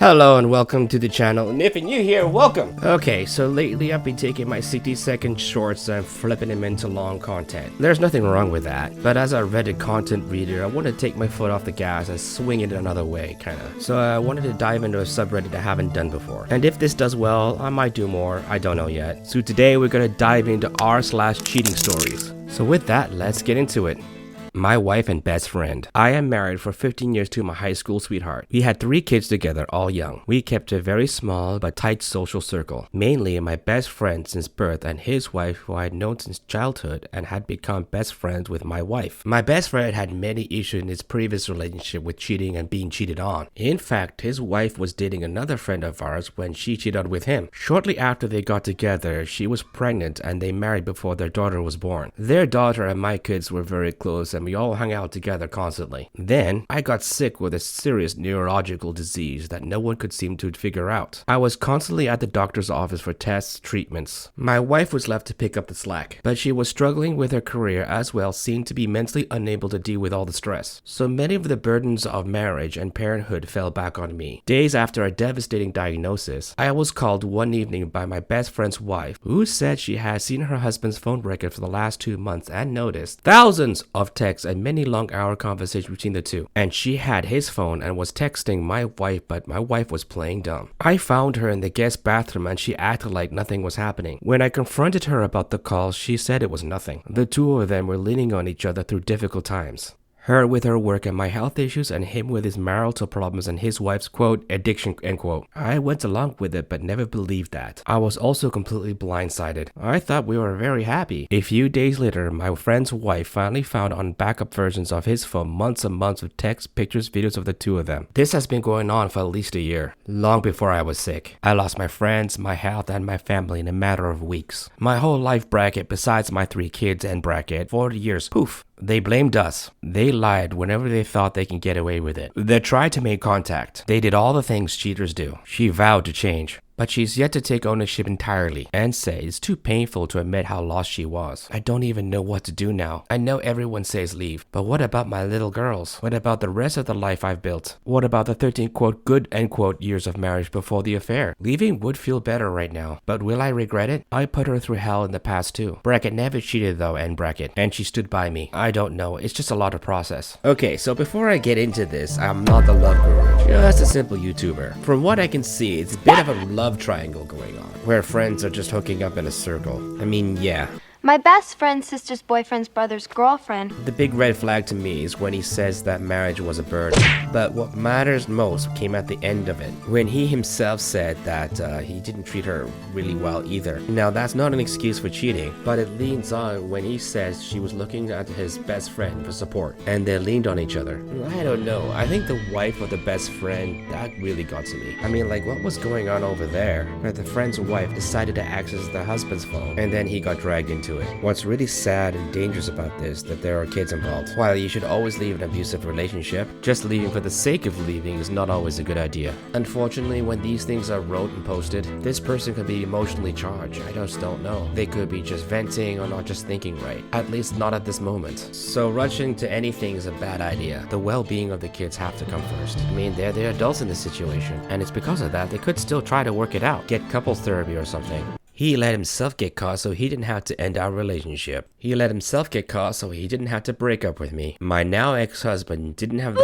Hello and welcome to the channel, and if you're new here, welcome! Okay, so lately I've been taking my 60-second shorts and flipping them into long content. There's nothing wrong with that, but as a Reddit content reader, I want to take my foot off the gas and swing it another way, kinda. So I wanted to dive into a subreddit I haven't done before. And if this does well, I might do more, I don't know yet. So today we're gonna dive into r/cheating stories. So with that, let's get into it. My wife and best friend. I am married for 15 years to my high school sweetheart. We had 3 kids together, all young. We kept a very small but tight social circle. Mainly my best friend since birth and his wife, who I had known since childhood and had become best friends with my wife. My best friend had many issues in his previous relationship with cheating and being cheated on. In fact, his wife was dating another friend of ours when she cheated with him. Shortly after they got together, she was pregnant and they married before their daughter was born. Their daughter and my kids were very close and we all hung out together constantly. Then, I got sick with a serious neurological disease that no one could seem to figure out. I was constantly at the doctor's office for tests, treatments. My wife was left to pick up the slack, but she was struggling with her career as well, seemed to be mentally unable to deal with all the stress. So many of the burdens of marriage and parenthood fell back on me. Days after a devastating diagnosis, I was called one evening by my best friend's wife, who said she had seen her husband's phone record for the last 2 months and noticed thousands of texts and many long-hour conversations between the two. And she had his phone and was texting my wife, but my wife was playing dumb. I found her in the guest bathroom and she acted like nothing was happening. When I confronted her about the call, she said it was nothing. The two of them were leaning on each other through difficult times. Her with her work and my health issues, and him with his marital problems and his wife's, quote, addiction, end quote. I went along with it but never believed that. I was also completely blindsided. I thought we were very happy. A few days later, my friend's wife finally found on backup versions of his phone months and months of texts, pictures, videos of the two of them. This has been going on for at least a year, long before I was sick. I lost my friends, my health, and my family in a matter of weeks. My whole life bracket, besides my 3 kids and bracket, 40 years, poof. They blamed us. They lied whenever they thought they can get away with it. They tried to make contact. They did all the things cheaters do. She vowed to change. But she's yet to take ownership entirely and say it's too painful to admit how lost she was. I don't even know what to do now. I know everyone says leave, but what about my little girls? What about the rest of the life I've built? What about the 13 quote good end quote years of marriage before the affair? Leaving would feel better right now, but will I regret it? I put her through hell in the past too. Bracket never cheated though, end bracket, and she stood by me. I don't know, it's just a lot of process. Okay, so before I get into this, I'm not the love guru, just a simple YouTuber. From what I can see, it's a bit of a love triangle going on, where friends are just hooking up in a circle. I mean, yeah. My best friend's sister's boyfriend's brother's girlfriend. The big red flag to me is when he says that marriage was a burden. But what matters most came at the end of it, when he himself said that he didn't treat her really well either. Now that's not an excuse for cheating, but it leans on when he says she was looking at his best friend for support, and they leaned on each other. I don't know, I think the wife of the best friend, that really got to me. I mean, like, what was going on over there, where the friend's wife decided to access the husband's phone, and then he got dragged into it. What's really sad and dangerous about this, that there are kids involved. While you should always leave an abusive relationship, just leaving for the sake of leaving is not always a good idea. Unfortunately, when these things are wrote and posted, this person could be emotionally charged. I just don't know. They could be just venting or not just thinking right. At least not at this moment. So rushing to anything is a bad idea. The well-being of the kids have to come first. I mean, they're the adults in this situation, and it's because of that they could still try to work it out. Get couples therapy or something. He let himself get caught so he didn't have to end our relationship. He let himself get caught so he didn't have to break up with me. My now ex-husband didn't have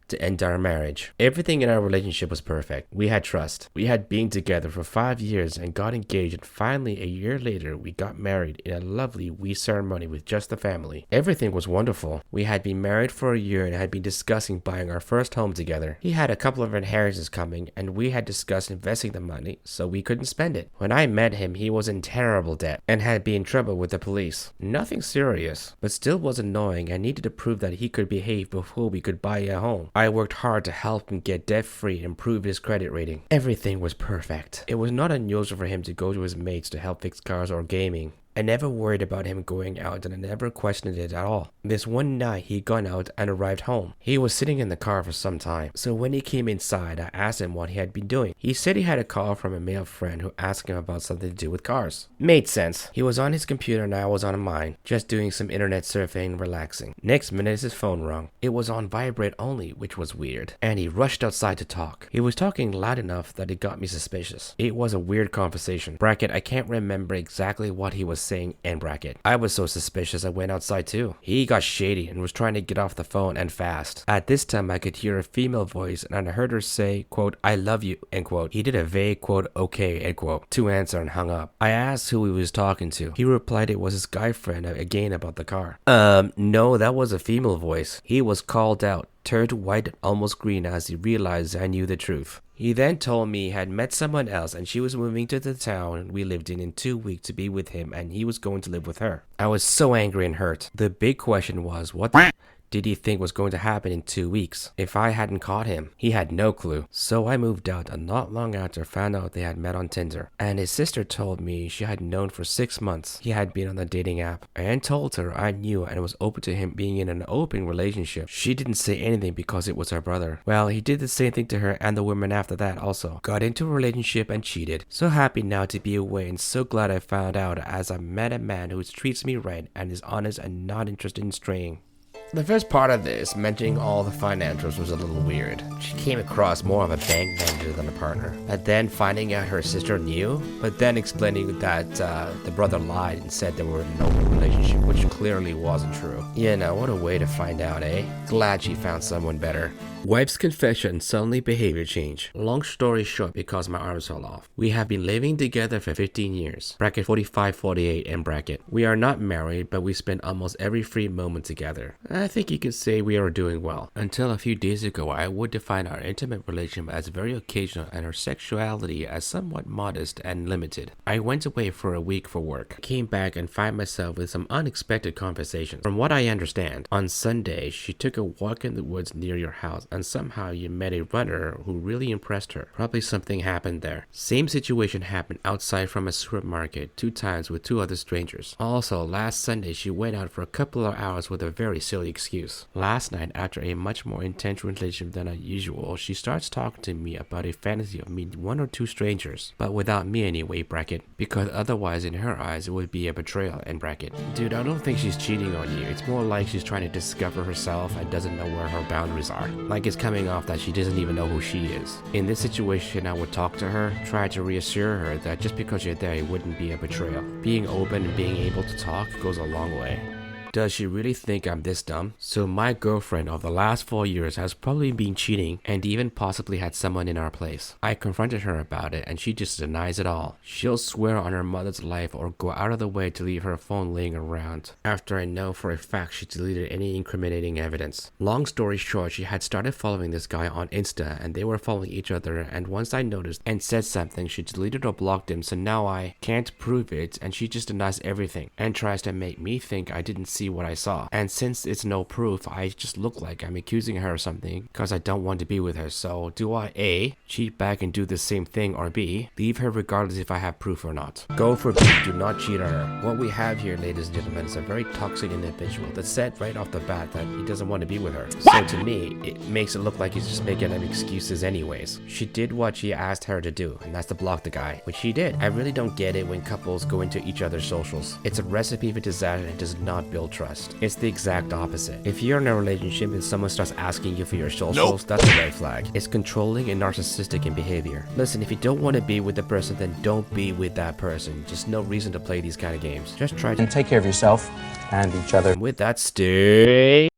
to end our marriage. Everything in our relationship was perfect. We had trust. We had been together for 5 years and got engaged, and finally a year later we got married in a lovely wee ceremony with just the family. Everything was wonderful. We had been married for a year and had been discussing buying our first home together. He had a couple of inheritances coming and we had discussed investing the money so we couldn't spend it. When I met him, he was in terrible debt and had been in trouble with the police. Nothing serious, but still was annoying and needed to prove that he could behave before we could buy a home. I worked hard to help him get debt-free and improve his credit rating. Everything was perfect. It was not unusual for him to go to his mates to help fix cars or gaming. I never worried about him going out and I never questioned it at all. This one night he gone out and arrived home. He was sitting in the car for some time. So when he came inside, I asked him what he had been doing. He said he had a call from a male friend who asked him about something to do with cars. Made sense. He was on his computer and I was on mine, just doing some internet surfing and relaxing. Next minute his phone rang. It was on vibrate only, which was weird. And he rushed outside to talk. He was talking loud enough that it got me suspicious. It was a weird conversation. Bracket, I can't remember exactly what he was saying, end bracket. I was so suspicious I went outside too. He got shady and was trying to get off the phone and fast. At this time I could hear a female voice and I heard her say, quote, I love you, end quote. He did a vague quote, okay, end quote, to answer and hung up. I asked who he was talking to. He replied it was his guy friend again about the car. No, that was a female voice. He was called out, turned white and almost green as he realized I knew the truth. He then told me he had met someone else and she was moving to the town we lived in 2 weeks to be with him and he was going to live with her. I was so angry and hurt. The big question was, what the did he think was going to happen in 2 weeks? If I hadn't caught him, he had no clue. So I moved out and not long after found out they had met on Tinder. And his sister told me she had known for 6 months he had been on the dating app. And told her I knew and was open to him being in an open relationship. She didn't say anything because it was her brother. Well, he did the same thing to her and the woman after that also. Got into a relationship and cheated. So happy now to be away and so glad I found out as I met a man who treats me right and is honest and not interested in straying. The first part of this, mentioning all the financials, was a little weird. She came across more of a bank manager than a partner. But then finding out her sister knew, but then explaining that the brother lied and said they were in an open relationship, which clearly wasn't true. You know, what a way to find out, eh? Glad she found someone better. Wife's confession, suddenly behavior change. Long story short, because my arms fell off. We have been living together for 15 years. Bracket 45-48 end bracket. We are not married, but we spend almost every free moment together. I think you could say we are doing well. Until a few days ago, I would define our intimate relationship as very occasional and our sexuality as somewhat modest and limited. I went away for a week for work. Came back and find myself with some unexpected conversations. From what I understand, on Sunday, she took a walk in the woods near your house and somehow you met a runner who really impressed her. Probably something happened there. Same situation happened outside from a supermarket 2 times with 2 other strangers. Also, last Sunday she went out for a couple of hours with a very silly excuse. Last night, after a much more intense relationship than usual, she starts talking to me about a fantasy of meeting 1 or 2 strangers, but without me anyway, bracket, because otherwise in her eyes it would be a betrayal, end bracket. Dude, I don't think she's cheating on you. It's more like she's trying to discover herself and doesn't know where her boundaries are. Like it's coming off that she doesn't even know who she is. In this situation, I would talk to her, try to reassure her that just because you're there, it wouldn't be a betrayal. Being open and being able to talk goes a long way. Does she really think I'm this dumb? So my girlfriend of the last 4 years has probably been cheating and even possibly had someone in our place. I confronted her about it and she just denies it all. She'll swear on her mother's life or go out of the way to leave her phone laying around. After I know for a fact she deleted any incriminating evidence. Long story short, she had started following this guy on Insta and they were following each other, and once I noticed and said something, she deleted or blocked him, so now I can't prove it and she just denies everything and tries to make me think I didn't see what I saw. And since it's no proof, I just look like I'm accusing her of something because I don't want to be with her. So do I A, cheat back and do the same thing, or B, leave her regardless if I have proof or not? Go for B, do not cheat on her. What we have here, ladies and gentlemen, is a very toxic individual that said right off the bat that he doesn't want to be with her. So to me, it makes it look like he's just making them excuses anyways. She did what she asked her to do, and that's to block the guy, which she did. I really don't get it when couples go into each other's socials. It's a recipe for disaster and does not build trust. It's the exact opposite. If you're in a relationship and someone starts asking you for your socials, that's a red flag. It's controlling and narcissistic in behavior. Listen, if you don't want to be with the person, then don't be with that person. Just no reason to play these kind of games. Just try to take care of yourself and each other. With that, stay